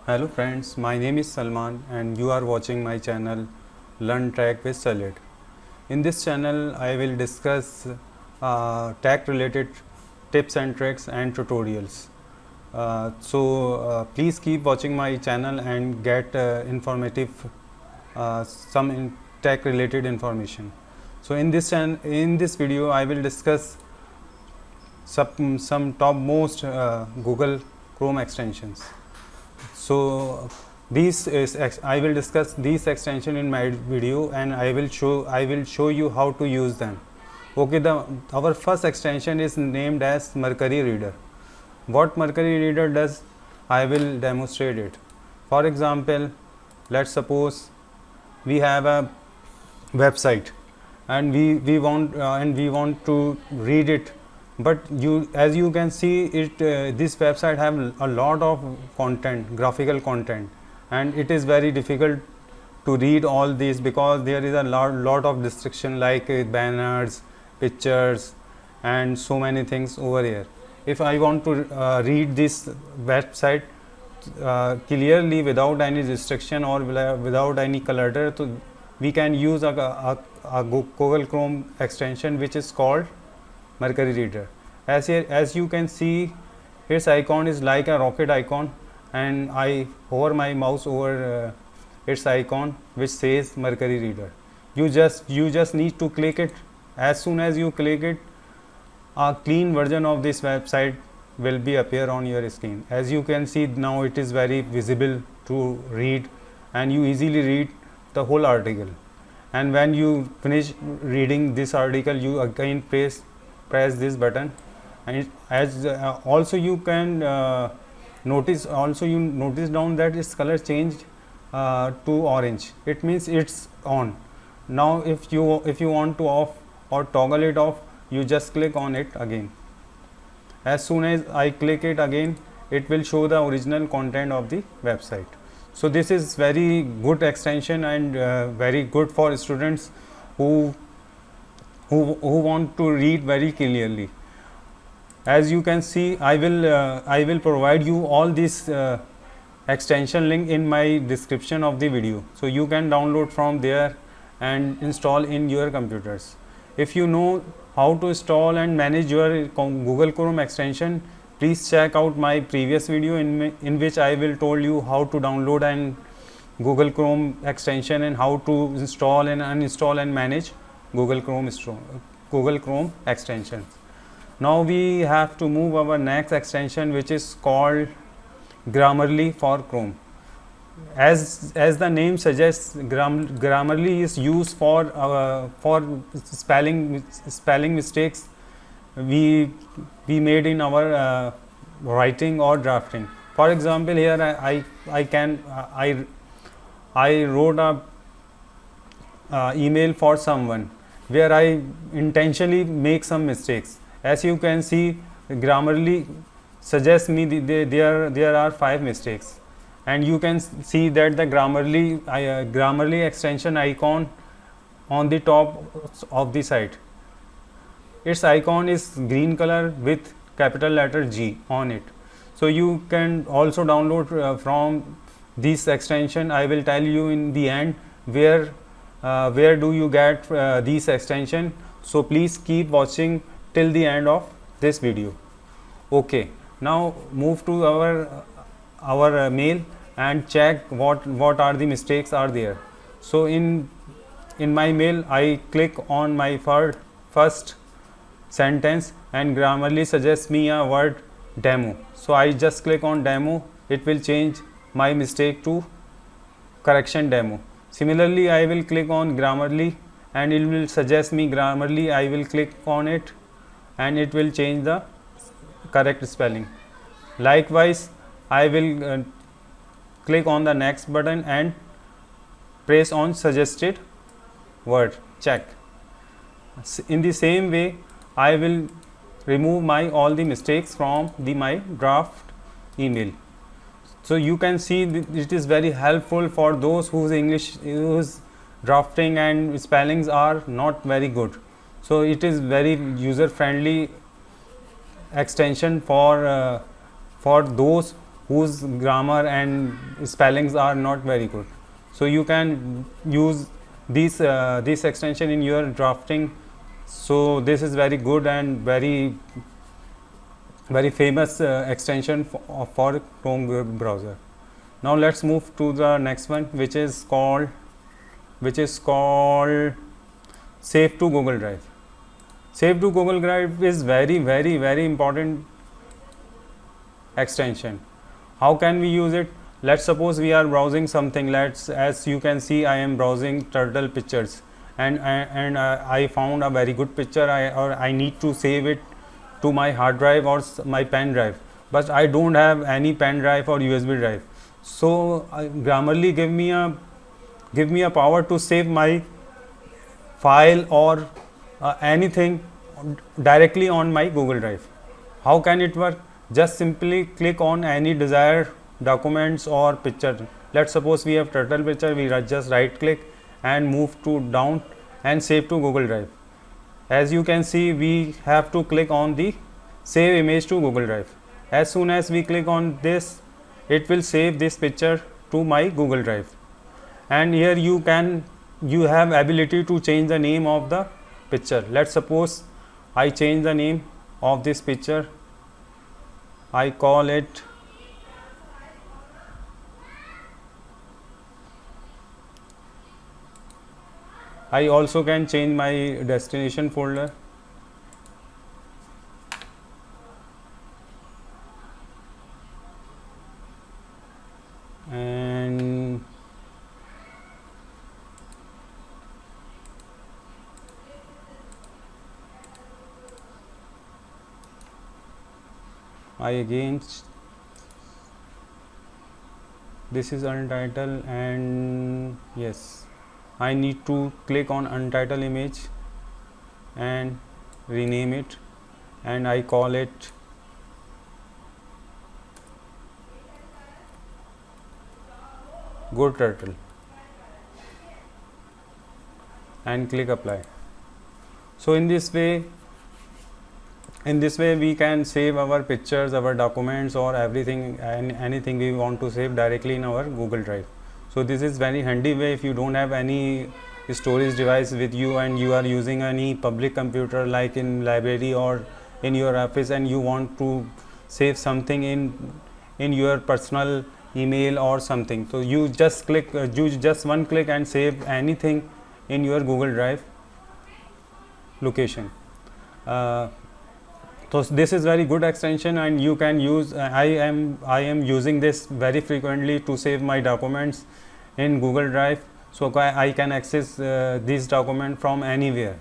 Hello friends, my name is Salman and you are watching my channel Learn Tech with Salid. In this channel I will discuss tech related tips and tricks and tutorials. Please keep watching my channel and get informative tech related information. So in this video I will discuss some top most Google Chrome extensions. So I will discuss these extension in my video and I will show you how to use them. Okay, our first extension is named as Mercury Reader. What Mercury Reader does, I will demonstrate it. For example, let's suppose we have a website and we want to read it, but as you can see it, this website have a lot of content, graphical content, and it is very difficult to read all these because there is a lot of restriction like banners, pictures and so many things over here. If I want to read this website clearly without any restriction or without any clutter, so we can use a Google Chrome extension which is called Mercury Reader. As you can see, its icon is like a rocket icon, and I hover my mouse over its icon which says Mercury Reader. You just need to click it. As soon as you click it, a clean version of this website will be appear on your screen. As you can see now, it is very visible to read and you easily read the whole article. And when you finish reading this article, you again press this button, and also you can notice down that its color changed to orange. It means it's on. Now if you want to off or toggle it off, you just click on it again. As soon as I click it again, it will show the original content of the website. So this is very good extension and very good for students who want to read very clearly. As you can see, I will provide you all this extension link in my description of the video, so you can download from there and install in your computers. If you know how to install and manage your Google Chrome extension, please check out my previous video in which I will told you how to download and Google Chrome extension and how to install and uninstall and manage Google Chrome extensions. Now we have to move our next extension, which is called Grammarly for Chrome. As the name suggests, Grammarly is used for spelling mistakes we made in our writing or drafting. For example, here I wrote a email for someone where I intentionally make some mistakes. As you can see, Grammarly suggests me there are 5 mistakes, and you can see that the Grammarly extension icon on the top of the site. Its icon is green color with capital letter G on it. So you can also download from this extension. I will tell you in the end where do you get this extension. So please keep watching till the end of this video. Okay, now move to our mail and check what are the mistakes are there. So in my mail, I click on my first sentence and Grammarly suggests me a word demo. So I just click on demo. It will change my mistake to correction demo. Similarly, I will click on Grammarly and it will suggest me Grammarly. I will click on it and it will change the correct spelling. Likewise, I will click on the next button and press on suggested word, check. In the same way, I will remove all the mistakes from my draft email. So you can see it is very helpful for those whose drafting and spellings are not very good. So it is very user friendly extension for those whose grammar and spellings are not very good. So you can use this extension in your drafting. So this is very good and very famous extension for Chrome browser. Now let's move to the next one, which is called Save to Google Drive. Save to Google Drive is very important extension. How can we use it? Let's suppose we are browsing something. As you can see, I am browsing turtle pictures, and I found a very good picture. I need to save it to my hard drive or my pen drive, but I don't have any pen drive or USB drive. So Grammarly give me a power to save my file or anything directly on my Google Drive. How can it work? Just simply click on any desired documents or picture. Let's suppose we have turtle picture. We just right click and move to down and save to Google Drive. As you can see, we have to click on the save image to Google Drive. As soon as we click on this, it will save this picture to my Google Drive. And here you have ability to change the name of the picture. Let's suppose I change the name of this picture. I call it I also can change my destination folder. And I again, this is untitled, and yes, I need to click on untitled image and rename it, and I call it Good Turtle and click apply. So in this way we can save our pictures, our documents, or everything and anything we want to save directly in our Google Drive. So this is very handy way if you don't have any storage device with you and you are using any public computer like in library or in your office, and you want to save something in your personal email or something. So you just click just one click and save anything in your Google Drive location. So this is very good extension, and you can use. I am using this very frequently to save my documents in Google Drive, so I can access these documents from anywhere.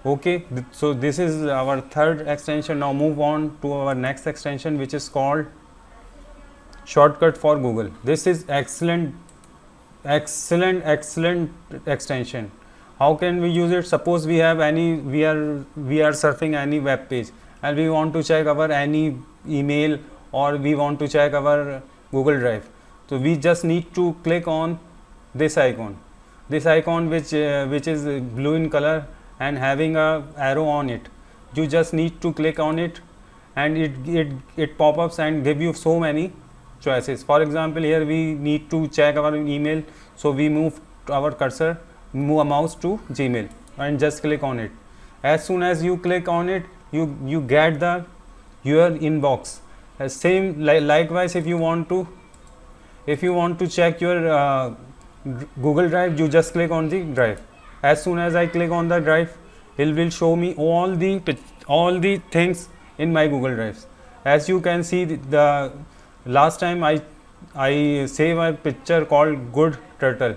Okay, so this is our third extension. Now move on to our next extension, which is called Shortcut for Google. This is excellent extension. How can we use it? Suppose we are surfing any web page and we want to check our any email or we want to check our Google Drive. So we just need to click on this icon which is blue in color and having a arrow on it. You just need to click on it and it pop-ups and give you so many choices. For example, here we need to check our email, so we move our cursor, move a mouse to Gmail and just click on it. As soon as you click on it, you get your inbox. Same likewise, if you want to check your Google Drive, you just click on the drive. As soon as I click on the drive, it will show me all the things in my Google Drives. As you can see, the last time I save a picture called Good Turtle,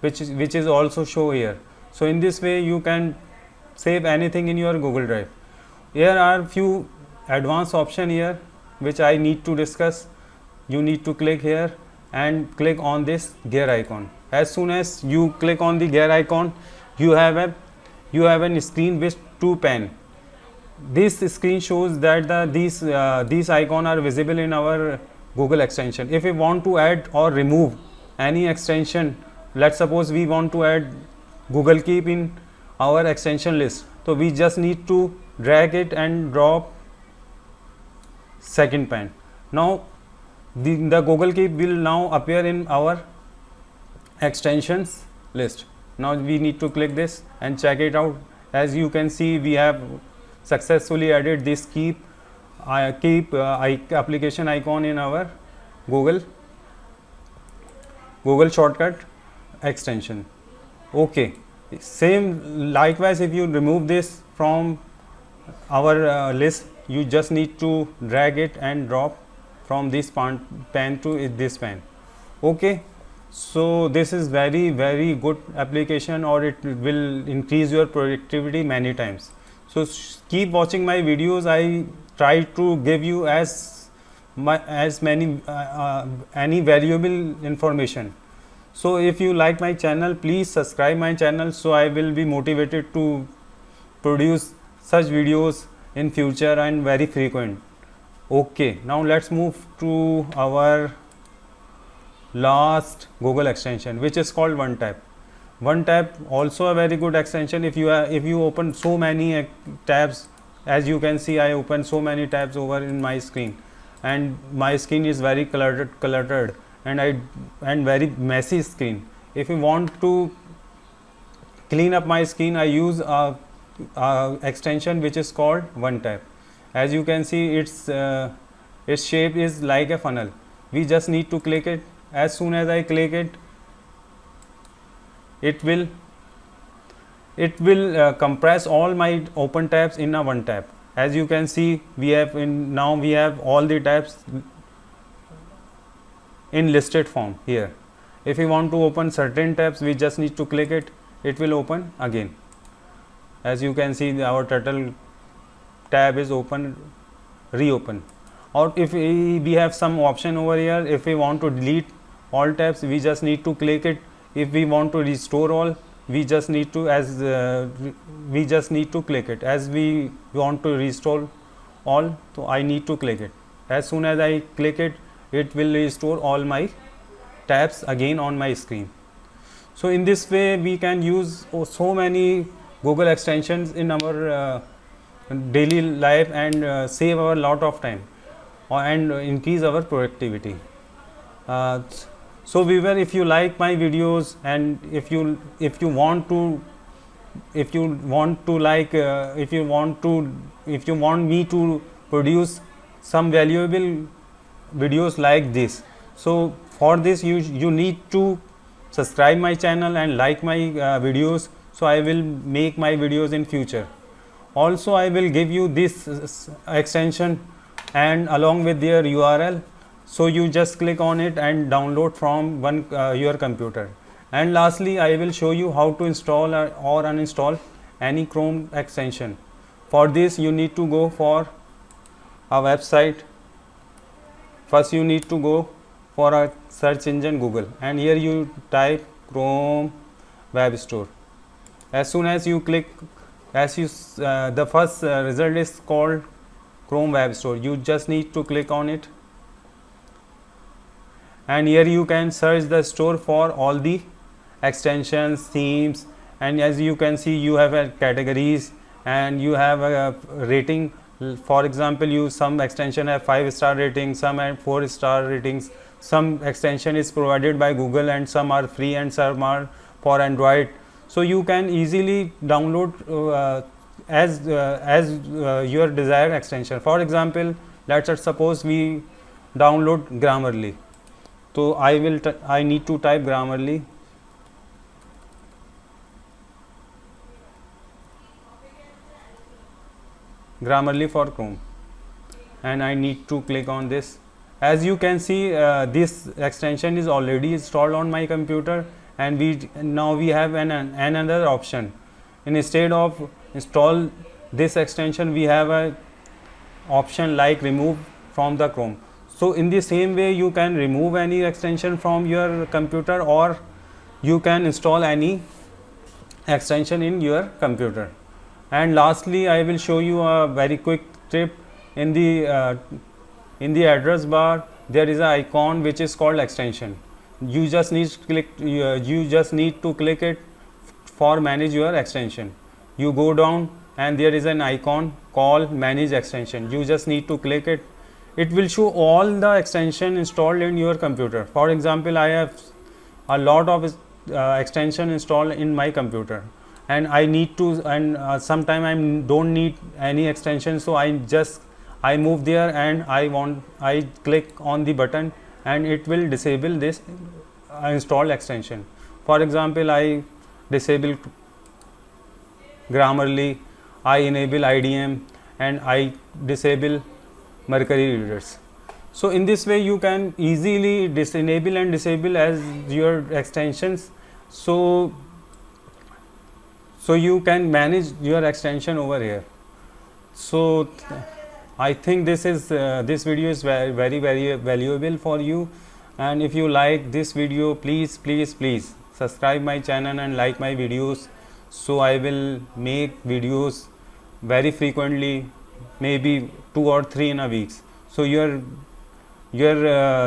which is also show here. So in this way you can save anything in your Google Drive. Here are few advanced option here which I need to discuss. You need to click here and click on this gear icon. As soon as you click on the gear icon, you have a screen with two pen. This screen shows that these icons are visible in our Google extension. If we want to add or remove any extension, let's suppose we want to add Google Keep in our extension list, so we just need to drag it and drop second pen. Now the Google Keep will now appear in our extensions list. Now we need to click this and check it out. As you can see, we have successfully added this Keep application icon in our Google Shortcut extension. Okay, same likewise, if you remove this from our list, you just need to drag it and drop from this pan to this pan. Okay, so this is very good application, or it will increase your productivity many times. So keep watching my videos. I try to give you as many any valuable information. So if you like my channel, please subscribe my channel, so I will be motivated to produce such videos in future and very frequent. Okay, now let's move to our last Google extension, which is called OneTap. OneTap also a very good extension. If you open so many tabs, as you can see, I open so many tabs over in my screen, and my screen is very cluttered and very messy screen. If you want to clean up my screen, I use a extension which is called OneTap. As you can see, its shape is like a funnel. We just need to click it. As soon as I click it, it will compress all my open tabs in a OneTap. As you can see, we have all the tabs in listed form here. If you want to open certain tabs, we just need to click it. It will open again. As you can see, our turtle tab is reopen. Or if we have some option over here, if we want to delete all tabs, we just need to click it. If we want to restore all, we just need to click it. As we want to restore all, so I need to click it. As soon as I click it, it will restore all my tabs again on my screen. So in this way, we can use so many Google extensions in our daily life and save our lot of time and increase our productivity. So viewer, if you like my videos, and if you want me to produce some valuable videos like this, so for this you need to subscribe my channel and like my videos, so I will make my videos in future. Also, I will give you this extension and along with their URL, so you just click on it and download from your computer. And lastly, I will show you how to install or uninstall any Chrome extension. For this, you need to go for a website. First, you need to go for a search engine Google, and here you type Chrome Web Store. As soon as you click, the first result is called Chrome Web Store. You just need to click on it, and here you can search the store for all the extensions, themes, and as you can see, you have categories and you have a rating. For example, some extension have 5-star rating, some have 4-star ratings. Some extension is provided by Google and some are free and some are for Android. So you can easily download as your desired extension. For example, let's suppose we download Grammarly. So I need to type Grammarly. Grammarly for Chrome, and I need to click on this. As you can see, this extension is already installed on my computer, and now we have another option. Instead of install this extension, we have a option like remove from the Chrome. So in the same way, you can remove any extension from your computer, or you can install any extension in your computer. And lastly, I will show you a very quick tip. In the address bar, there is an icon which is called extension. You just need to click it for manage your extension. You go down and there is an icon called manage extension. You just need to click it. it will show all the extension installed in your computer. For example, I have a lot of extension installed in my computer, and I need to, and sometime I don't need any extension, so I move there and I click on the button and it will disable this installed extension. For example, I disable Grammarly, I enable IDM, and I disable Mercury readers. So in this way you can easily enable and disable as your extensions, so you can manage your extension over here. So I think this video is very valuable for you, and if you like this video, please subscribe my channel and like my videos, so I will make videos very frequently, maybe 2 or 3 in a week, so your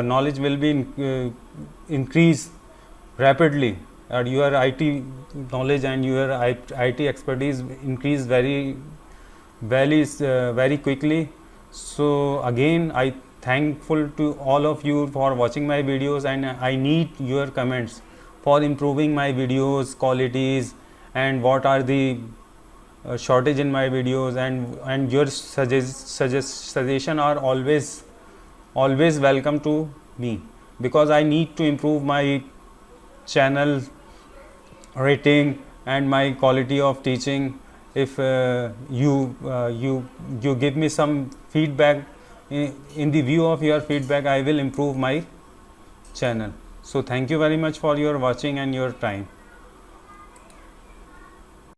knowledge will be increase rapidly, your IT knowledge and your IT expertise increase very quickly. So again, I thankful to all of you for watching my videos, and I need your comments for improving my videos qualities, and what are the shortage in my videos, and your suggestion are always welcome to me, because I need to improve my channel rating and my quality of teaching. If you give me some feedback, in the view of your feedback, I will improve my channel. So thank you very much for your watching and your time.